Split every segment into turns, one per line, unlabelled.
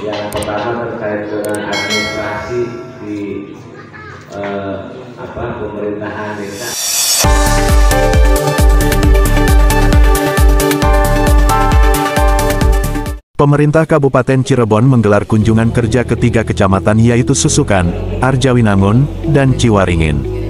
Yang pertama terkait dengan administrasi di pemerintahan desa.
Pemerintah Kabupaten Cirebon menggelar kunjungan kerja ketiga kecamatan yaitu Susukan, Arjawinangun, dan Ciwaringin.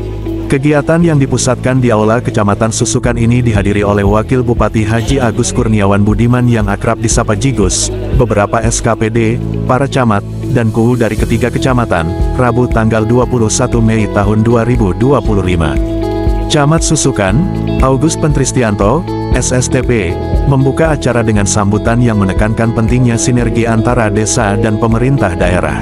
Kegiatan yang dipusatkan di Aula Kecamatan Susukan ini dihadiri oleh Wakil Bupati Haji Agus Kurniawan Budiman yang akrab disapa Jigus, beberapa SKPD, para camat, dan KUU dari ketiga kecamatan, Rabu tanggal 21 Mei tahun 2025. Camat Susukan, August Pentristianto, SSTP, membuka acara dengan sambutan yang menekankan pentingnya sinergi antara desa dan pemerintah daerah.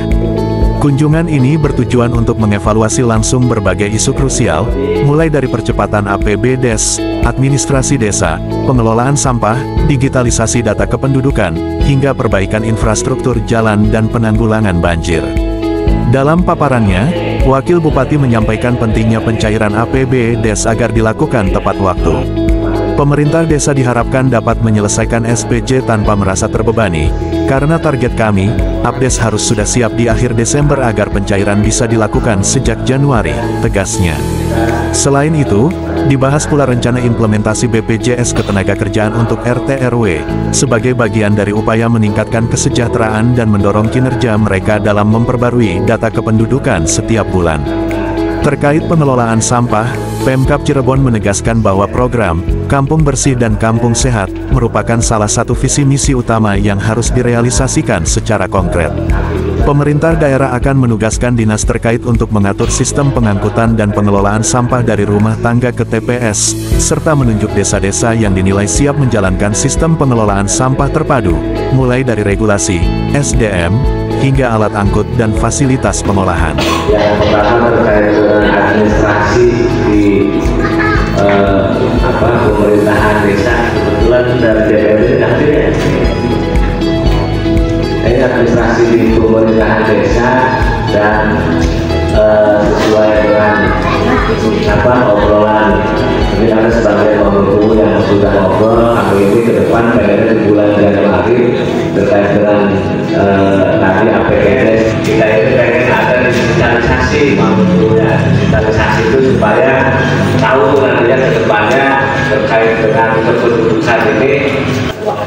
Kunjungan ini bertujuan untuk mengevaluasi langsung berbagai isu krusial, mulai dari percepatan APBDes, administrasi desa, pengelolaan sampah, digitalisasi data kependudukan, hingga perbaikan infrastruktur jalan dan penanggulangan banjir. Dalam paparannya, Wakil Bupati menyampaikan pentingnya pencairan APBDes agar dilakukan tepat waktu. Pemerintah desa diharapkan dapat menyelesaikan SPJ tanpa merasa terbebani, karena target kami, APDes harus sudah siap di akhir Desember agar pencairan bisa dilakukan sejak Januari, tegasnya. Selain itu, dibahas pula rencana implementasi BPJS Ketenagakerjaan untuk RT RW, sebagai bagian dari upaya meningkatkan kesejahteraan dan mendorong kinerja mereka dalam memperbarui data kependudukan setiap bulan. Terkait pengelolaan sampah, Pemkab Cirebon menegaskan bahwa program Kampung Bersih dan Kampung Sehat merupakan salah satu visi misi utama yang harus direalisasikan secara konkret. Pemerintah daerah akan menugaskan dinas terkait untuk mengatur sistem pengangkutan dan pengelolaan sampah dari rumah tangga ke TPS, serta menunjuk desa-desa yang dinilai siap menjalankan sistem pengelolaan sampah terpadu, mulai dari regulasi, SDM, hingga alat angkut dan fasilitas pengolahan.
Yang pertama terkait dengan administrasi di pemerintahan desa, kebetulan dari DPRD hadir ya. Ini administrasi di pemerintahan desa dan sesuai dengan obrolan. Ini ada sebagai pemangku yang sudah ngobrol, kami ini ke depan pengennya di bulan Januari terkait dengan tadi APBDes, kita ini pengen ada digitalisasi, digitalisasi itu supaya tahu nantinya ke depannya terkait dengan kependudukan ini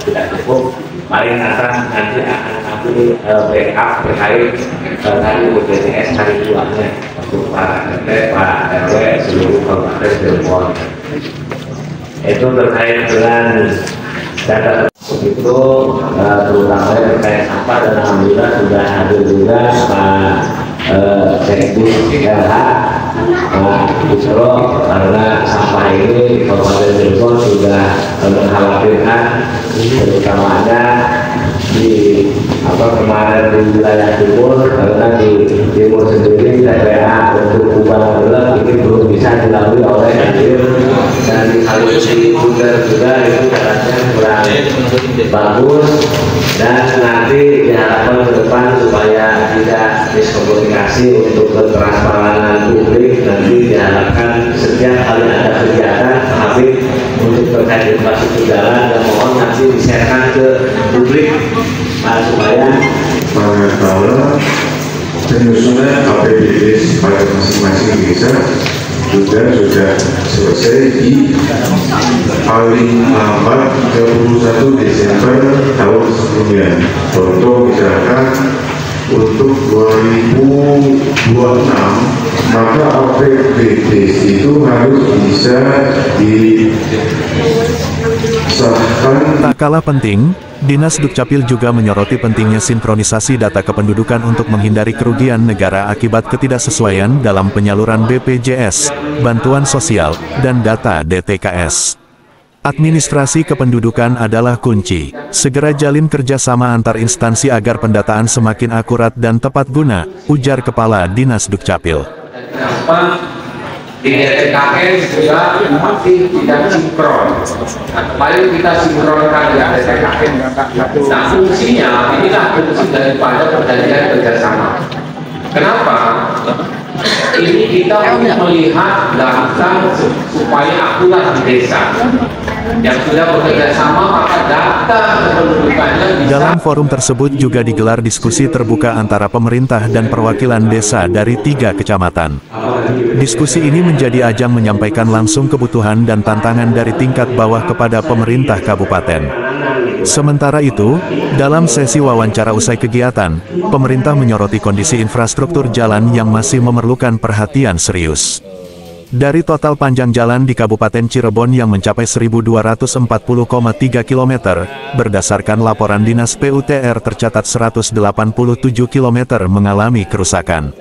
tidak cukup, paling atas nanti akan kami backup terkait tadi BPJS tadi tuannya untuk para RT, para RW, seluruh kabupaten Cirebon. Itu terkait dengan data itu terutama terkait sampah, dan alhamdulillah sudah hadir juga Pak Sekdus LH Pak Busro, karena sampah ini di Kabupaten Cirebon sudah mengkhawatirkan, terutamanya di kemarin di wilayah timur, karena di timur sendiri TPA untuk kubah gelap ini belum bisa dilalui oleh banjir, dan di Kalimantan juga itu jalannya kurang bagus, dan nanti diharapkan ke depan supaya tidak miskomunikasi untuk ketransparan publik, nanti diharapkan setiap kali ada kegiatan habis untuk terkait infrastruktur jalan, dan mohon nanti di-sharekan ke publik supaya
manakala penyusunan APBDes pada masing-masing desa sudah selesai di paling lambat 31 Desember tahun sebelumnya. Contoh misalkan untuk 2026 maka APBDes itu harus bisa disahkan.
Tak kalah penting, Dinas Dukcapil juga menyoroti pentingnya sinkronisasi data kependudukan untuk menghindari kerugian negara akibat ketidaksesuaian dalam penyaluran BPJS, bantuan sosial, dan data DTKS. Administrasi kependudukan adalah kunci. Segera jalin kerjasama antar instansi agar pendataan semakin akurat dan tepat guna, ujar Kepala Dinas Dukcapil.
Di DTKS juga masih tidak sinkron. Mari kita sinkronkan dengan DTKS. Nah, fungsinya inilah fungsi daripada perjanjian kerjasama. Kenapa? Ini kita untuk melihat data supaya akurat di desa. yang sudah bekerja sama maka data kependudukannya bisa.
Dalam forum tersebut juga digelar diskusi terbuka antara pemerintah dan perwakilan desa dari 3 kecamatan. Diskusi ini menjadi ajang menyampaikan langsung kebutuhan dan tantangan dari tingkat bawah kepada pemerintah kabupaten. Sementara itu, dalam sesi wawancara usai kegiatan, pemerintah menyoroti kondisi infrastruktur jalan yang masih memerlukan perhatian serius. Dari total panjang jalan di Kabupaten Cirebon yang mencapai 1.240,3 km, berdasarkan laporan Dinas PUTR tercatat 187 km mengalami kerusakan.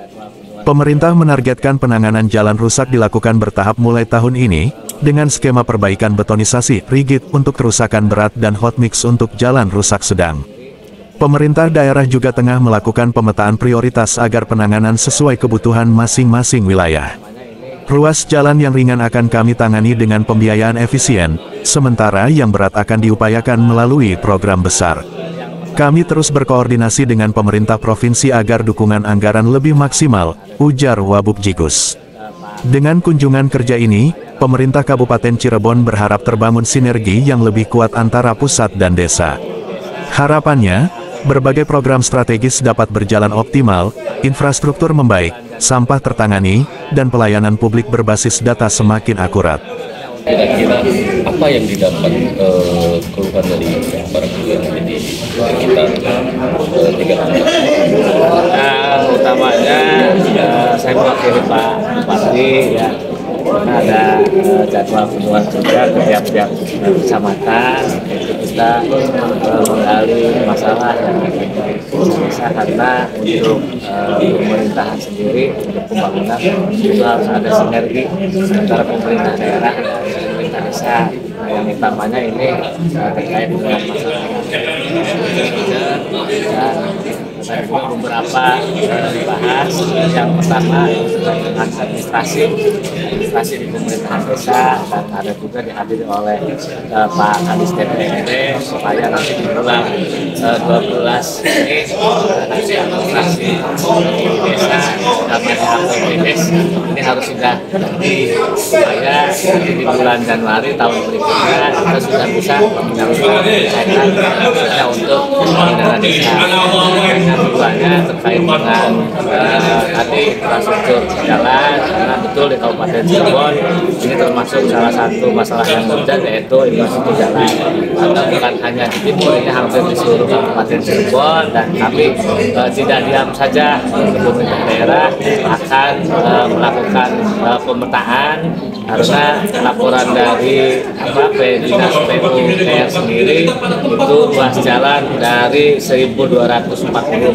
Pemerintah menargetkan penanganan jalan rusak dilakukan bertahap mulai tahun ini, dengan skema perbaikan betonisasi rigid untuk kerusakan berat dan hot mix untuk jalan rusak sedang. Pemerintah daerah juga tengah melakukan pemetaan prioritas agar penanganan sesuai kebutuhan masing-masing wilayah. Ruas jalan yang ringan akan kami tangani dengan pembiayaan efisien, sementara yang berat akan diupayakan melalui program besar. Kami terus berkoordinasi dengan pemerintah provinsi agar dukungan anggaran lebih maksimal, ujar Wabub Jigus. Dengan kunjungan kerja ini, pemerintah Kabupaten Cirebon berharap terbangun sinergi yang lebih kuat antara pusat dan desa. Harapannya, berbagai program strategis dapat berjalan optimal, infrastruktur membaik, sampah tertangani, dan pelayanan publik berbasis data semakin akurat.
Kira-kira apa yang didapat keluhan dari para yang ada di sekitar 3 kecamatan?
Utamanya saya mewakili Pak Bupati ya, karena ada jadwal kunjungan kerja ke tiap-tiap kecamatan. Itu kita menggali masalah yang bisa, karena untuk pemerintahan sendiri, untuk pembangunan itu harus ada sinergi antara pemerintah daerah dan pemerintah desa. Yang utamanya ini terkait dengan masalah dan beberapa dibahas. Yang pertama terkait dengan administrasi di pemerintahan desa, dan ada juga dihadiri oleh Pak Kadis DPRD supaya nanti di bulan 12 ini nanti administrasi di desa namanya APBDes ini harus sudah supaya nanti di bulan Januari tahun berikutnya kita sudah bisa menyalurkan kaitan untuk dana desa. Yang keduanya terkait dengan tadi infrastruktur jalan, karena betul di Kabupaten Cirebon ini termasuk salah satu masalah yang urgent, yaitu infrastruktur jalan. Karena bukan hanya di timur, ini hampir di seluruh Kabupaten Cirebon, dan kami tidak diam saja. Pemerintah daerah akan melakukan pemetaan, karena laporan dari Dinas PUTR sendiri itu ruas jalan dari 1.240,3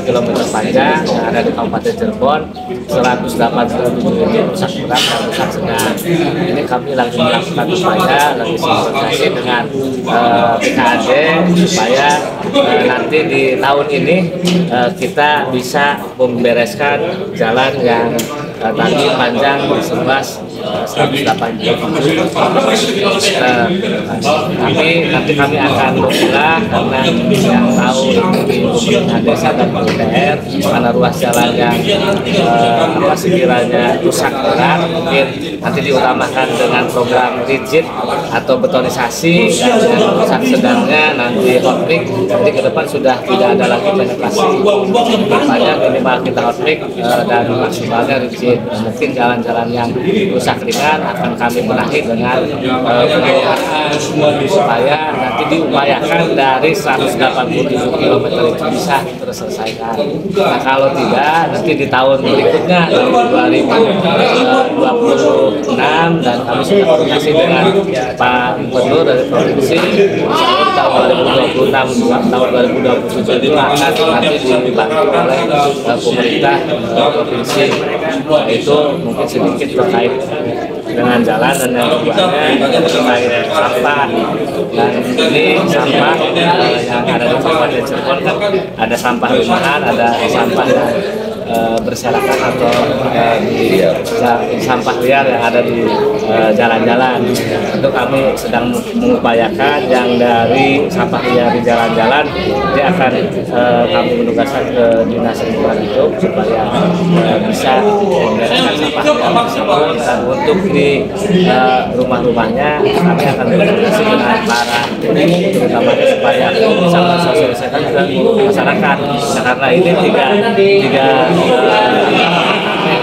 km panjang yang ada di Kabupaten Cirebon, 187 ini rusak berat dan rusak sedang. Ini kami lagi melakukan upaya, lagi sinkronisasi dengan BKAD supaya nanti di tahun ini kita bisa membereskan jalan yang tadi panjang seluas 187. Nanti kami akan memilah, karena yang tahu di pemerintah desa dan PUTR mana ruas jalan yang sekiranya rusak berat, mungkin nanti diutamakan dengan program rigid atau betonisasi, dan yang rusak sedangnya nanti hot mix. Nanti ke depan sudah tidak ada lagi penetrasi, makanya minimal kita hot mix dan maksimalnya rigid. Mungkin jalan-jalan yang rusak ringan akan kami benahi dengan pengelolaan supaya nanti diupayakan dari 187 km itu bisa terselesaikan. Nah, kalau tidak, nanti di tahun berikutnya, tahun 2026, dan kami sudah koordinasi dengan Pak Gubernur dari provinsi, tahun 2026 tahun 2027 itu akan nanti dibantu oleh pemerintah provinsi. Itu mungkin sedikit terkait dengan jalan, dan yang keduanya terkait sampah. Dan ini sampah yang ada di Kabupaten Cirebon kan ada sampah rumahan, ada sampah berserakan atau di sampah liar yang ada di jalan-jalan. Tentu kami sedang mengupayakan yang dari sampah liar di jalan-jalan, dia akan kami menugaskan ke Dinas Lingkungan Hidup supaya bisa membereskan sampah liar tersebut, dan untuk di rumah-rumahnya kami akan berkoordinasi dengan para terutama supaya bisa mensosialisasikan juga masyarakat. Nah, karena ini tiga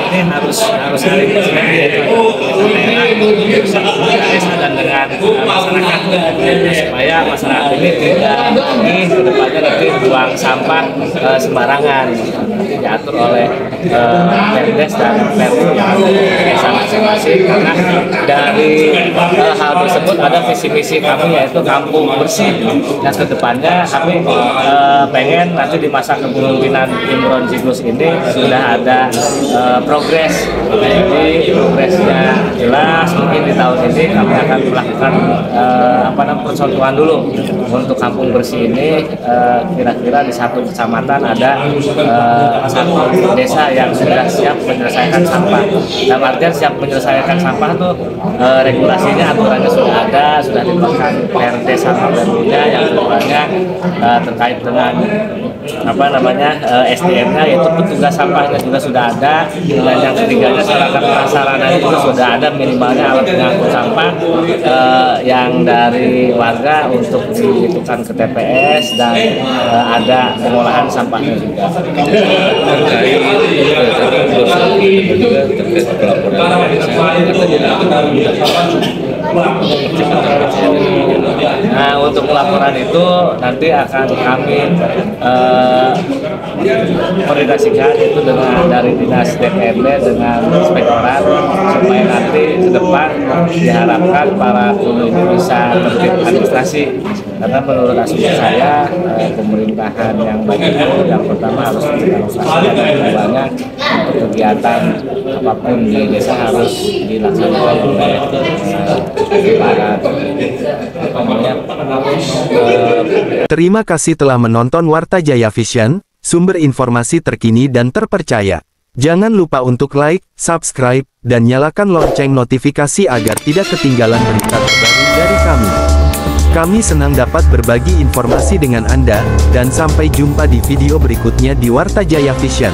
ini harus hari ini dan dengan masyarakat supaya masyarakat ini tidak ke depannya nanti buang sampah sembarangan, nanti diatur oleh Perdes dan Perlu yang ada di desa masing-masing. Karena dari hal tersebut ada visi misi kami yaitu kampung bersih, dan kedepannya kami pengen nanti di masa kepemimpinan Imron Zigus ini sudah ada progres. Jadi progresnya jelas, mungkin di tahun ini kami akan melakukan persatuan dulu untuk kampung bersih ini. Kira-kira di satu kecamatan ada satu desa yang sudah siap menyelesaikan sampah. Dalam artian siap menyelesaikan sampah tuh regulasinya, aturannya sudah ada, sudah dikeluarkan Perdes sama Perlunya yang keduanya terkait dengan SDM-nya, yaitu petugas sampahnya juga sudah ada, dan yang ketiganya sarana juga sudah ada, minimalnya alat pengangkut sampah yang dari warga untuk dihitungkan ke TPS, dan ada pengolahan sampahnya juga. Nah, untuk pelaporan itu nanti akan kami koordinasikan itu dengan dari Dinas DPRD dengan Inspektorat, supaya nanti ke depan diharapkan para guru ini bisa tertib administrasi. Karena menurut asumsi saya, pemerintahan yang baik itu yang pertama harus dilaksanakan, dan keduanya untuk kegiatan apapun di desa harus dilaksanakan oleh para
Terima kasih telah menonton Warta Jaya Vision, sumber informasi terkini dan terpercaya. Jangan lupa untuk like, subscribe, dan nyalakan lonceng notifikasi agar tidak ketinggalan berita terbaru dari kami. Kami senang dapat berbagi informasi dengan Anda, dan sampai jumpa di video berikutnya di Warta Jaya Vision.